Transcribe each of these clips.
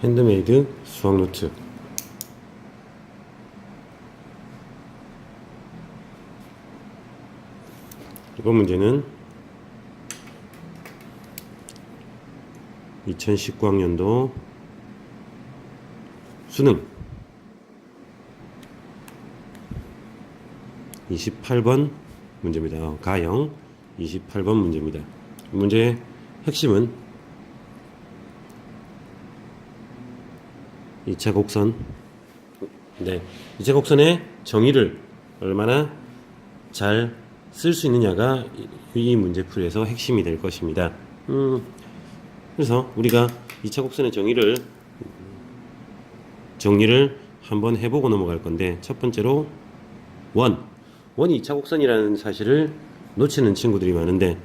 핸드메이드 수학 노트. 이번 문제는 2019학년도 수능 28번 문제입니다. 가형 28번 문제입니다. 문제의 핵심은 2차 곡선, 2차 곡선의 정의를 얼마나 잘 쓸 수 있느냐가 이 문제풀이에서 핵심이 될 것입니다. 그래서 우리가 2차 곡선의 정리를 한번 해보고 넘어갈 건데, 첫 번째로 원이 2차 곡선이라는 사실을 놓치는 친구들이 많은데,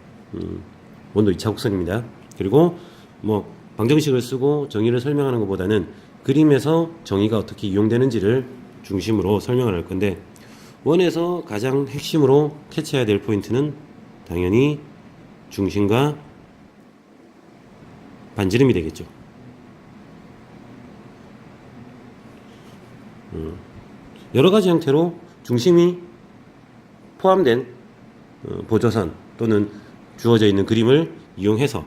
원도 2차 곡선입니다. 그리고 방정식을 쓰고 정의를 설명하는 것보다는 그림에서 정의가 어떻게 이용되는지를 중심으로 설명을 할 건데, 원에서 가장 핵심으로 캐치해야 될 포인트는 당연히 중심과 반지름이 되겠죠. 여러 가지 형태로 중심이 포함된 보조선 또는 주어져 있는 그림을 이용해서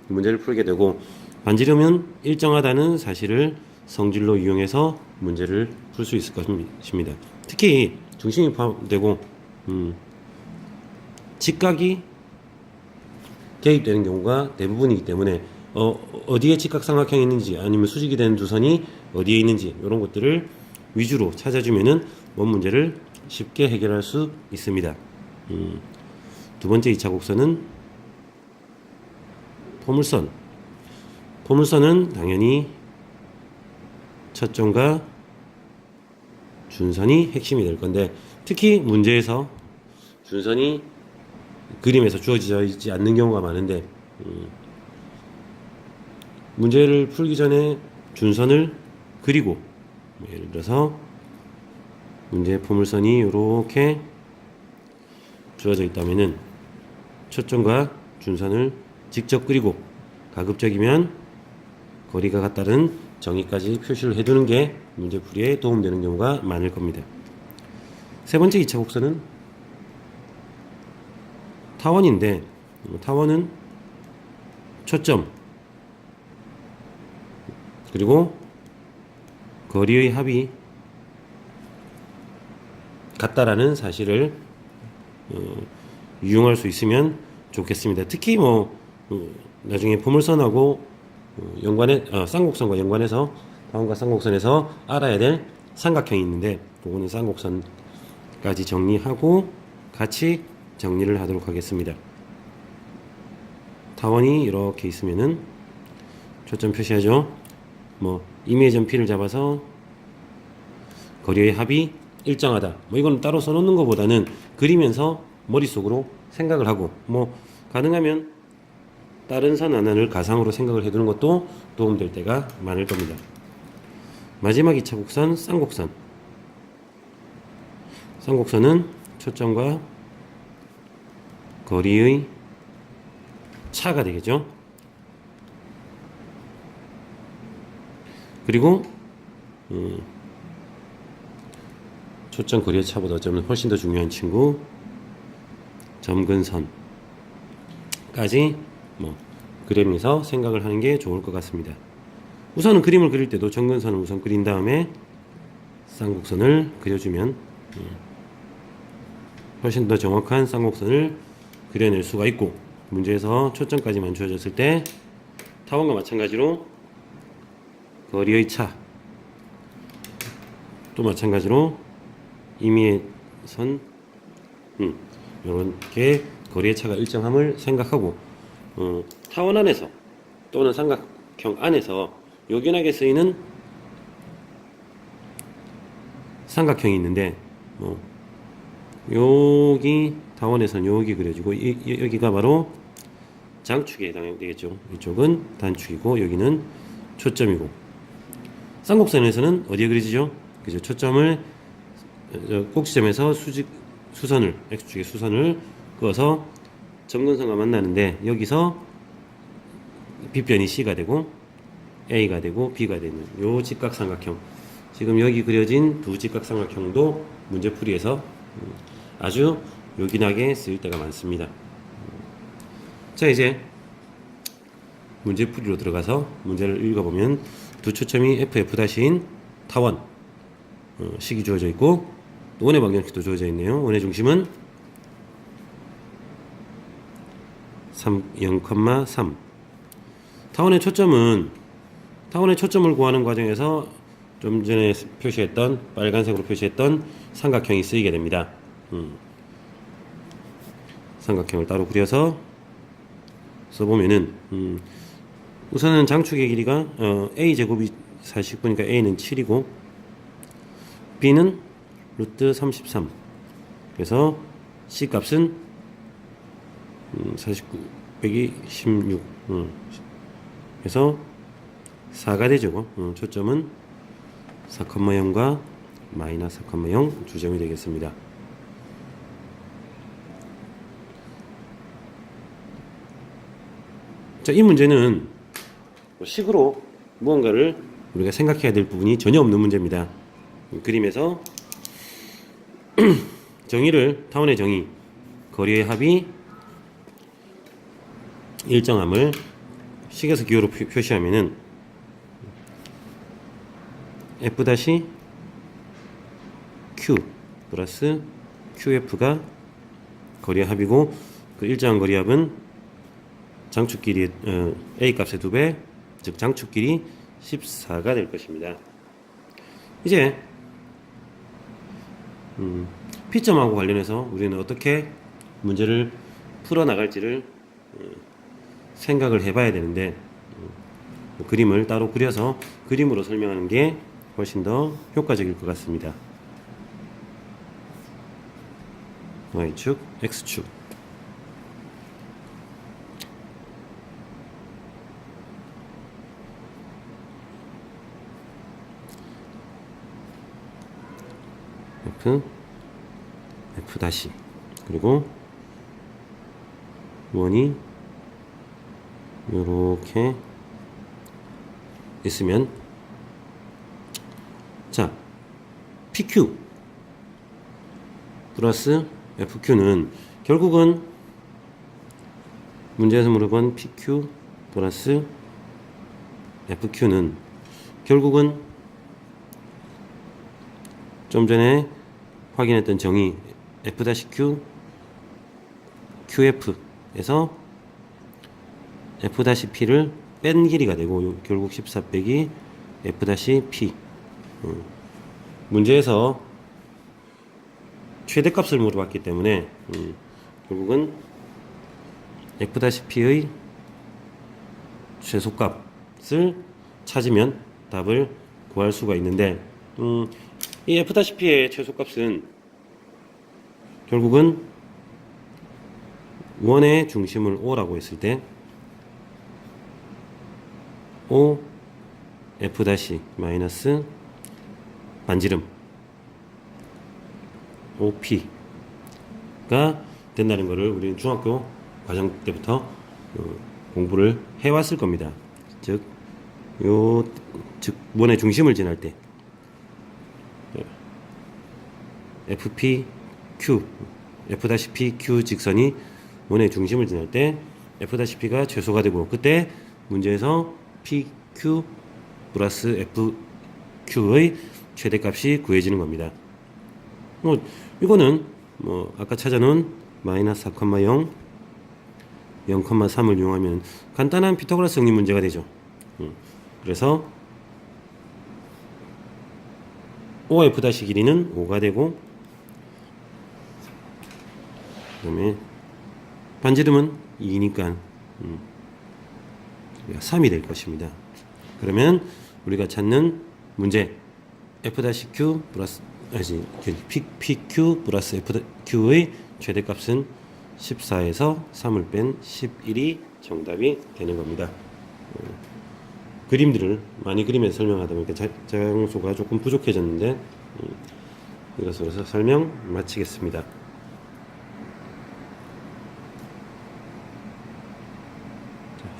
문제를 풀게 되고, 반지름은 일정하다는 사실을 성질로 이용해서 문제를 풀 수 있을 것입니다. 특히 중심이 포함되고 직각이 개입되는 경우가 대부분이기 때문에 어디에 직각삼각형이 있는지, 아니면 수직이 되는 두 선이 어디에 있는지, 이런 것들을 위주로 찾아주면은 원 문제를 쉽게 해결할 수 있습니다. 두 번째 2차 곡선은 포물선. 포물선은 당연히 첫 점과 준선이 핵심이 될 건데, 특히 문제에서 준선이 그림에서 주어져 있지 않는 경우가 많은데, 문제를 풀기 전에 준선을 그리고, 예를 들어서 문제 포물선이 이렇게 주어져 있다면은 초점과 준선을 직접 그리고, 가급적이면 거리가 같다는 정의까지 표시를 해두는 게 문제풀이에 도움되는 경우가 많을 겁니다. 세 번째 2차 곡선은 타원인데, 타원은 초점 그리고 거리의 합이 같다라는 사실을 이용할 수 있으면 좋겠습니다. 특히 나중에 포물선하고 쌍곡선과 연관해서, 타원과 쌍곡선에서 알아야 될 삼각형이 있는데, 그거는 쌍곡선까지 정리하고 같이 정리를 하도록 하겠습니다. 타원이 이렇게 있으면은 초점 표시하죠. 이미에전 P를 잡아서 거리의 합이 일정하다. 이건 따로 써놓는 것보다는 그리면서 머릿속으로 생각을 하고, 가능하면 다른 선 하나를 가상으로 생각을 해두는 것도 도움될 때가 많을 겁니다. 마지막 2차 곡선, 쌍곡선. 쌍곡선은 초점과 거리의 차가 되겠죠. 그리고 초점 거리의 차보다 어쩌면 훨씬 더 중요한 친구, 점근선까지 그림에서 생각을 하는 게 좋을 것 같습니다. 우선은 그림을 그릴 때도 점근선을 우선 그린 다음에 쌍곡선을 그려주면 훨씬 더 정확한 쌍곡선을 그려낼 수가 있고, 문제에서 초점까지만 주어졌을 때 타원과 마찬가지로 거리의 차, 또 마찬가지로 임의의 선, 이렇게 거리의 차가 일정함을 생각하고, 타원 안에서 또는 삼각형 안에서 요긴하게 쓰이는 삼각형이 있는데, 여기 타원에서는 여기 그려지고, 여기가 바로 장축에 해당되겠죠. 이쪽은 단축이고 여기는 초점이고, 쌍곡선에서는 어디에 그려지죠? 그죠? 초점을 꼭지점에서 수선을, X축의 수선을 그어서 점근선과 만나는데, 여기서 빗변이 C가 되고, A가 되고 B가 되는 요 직각삼각형. 지금 여기 그려진 두 직각삼각형도 문제풀이에서 아주 요긴하게 쓰일 때가 많습니다. 자, 이제 문제풀이로 들어가서 문제를 읽어보면 두 초점이 FF'인 타원, 식이 주어져 있고 원의 방정식도 주어져 있네요. 원의 중심은 0,3. 타원의 초점을 구하는 과정에서 좀 전에 표시했던 빨간색으로 표시했던 삼각형이 쓰이게 됩니다. 삼각형을 따로 그려서 써보면은 우선은 장축의 길이가 a 제곱이 49니까 a는 7이고 b는 루트 33. 그래서 c 값은 49 빼기 16. 그래서 4가 되죠. 초점은 4,0과 마이너스 4,0 두 점이 되겠습니다. 자, 이 문제는 식으로 무언가를 우리가 생각해야 될 부분이 전혀 없는 문제입니다. 그림에서 정의를, 타원의 정의, 거리의 합이 일정함을 식에서 기호로 표시하면은 F-Q 플러스 QF가 거리의 합이고 그 일정한 거리 합은 장축길이 A 값의 2배, 즉 장축길이 14가 될 것입니다. 이제 P점하고 관련해서 우리는 어떻게 문제를 풀어나갈지를 생각을 해봐야 되는데 그림을 따로 그려서 그림으로 설명하는 게 훨씬 더 효과적일 것 같습니다. Y축, X축. F 다시 그리고 원이 요렇게 있으면 자 PQ 플러스 FQ는 결국은 문제에서 물어본 PQ 플러스 FQ는 결국은 좀 전에 확인했던 정의 F-Q QF에서 F-P를 뺀 길이가 되고 결국 14 빼기 F-P. 문제에서 최대값을 물어봤기 때문에 결국은 F-P의 최소값을 찾으면 답을 구할 수가 있는데 이 F-P의 최소값은 결국은 원의 중심을 O라고 했을 때 O F- 마이너스 반지름 OP가 된다는 것을 우리는 중학교 과정 때부터 공부를 해왔을 겁니다. 즉 원의 중심을 지날 때 F'-Q 직선이 원의 중심을 지날 때 F'-P가 최소가 되고 그때 문제에서 PQ 플러스 FQ의 최대값이 구해지는 겁니다. 이거는 아까 찾아놓은 마이너스 4,0 0,3을 이용하면 간단한 피타고라스 정리 문제가 되죠. 그래서 OF' 길이는 5가 되고 그 다음에 반지름은 2니까 3이 될 것입니다. 그러면 우리가 찾는 문제 F'-Q 플러스 PQ 플러스 FQ의 최대값은 14에서 3을 뺀 11이 정답이 되는 겁니다. 그림들을 많이 그리면서 설명하다 보니까 장소가 조금 부족해졌는데 이것으로 설명 마치겠습니다.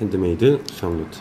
핸드메이드 수학노트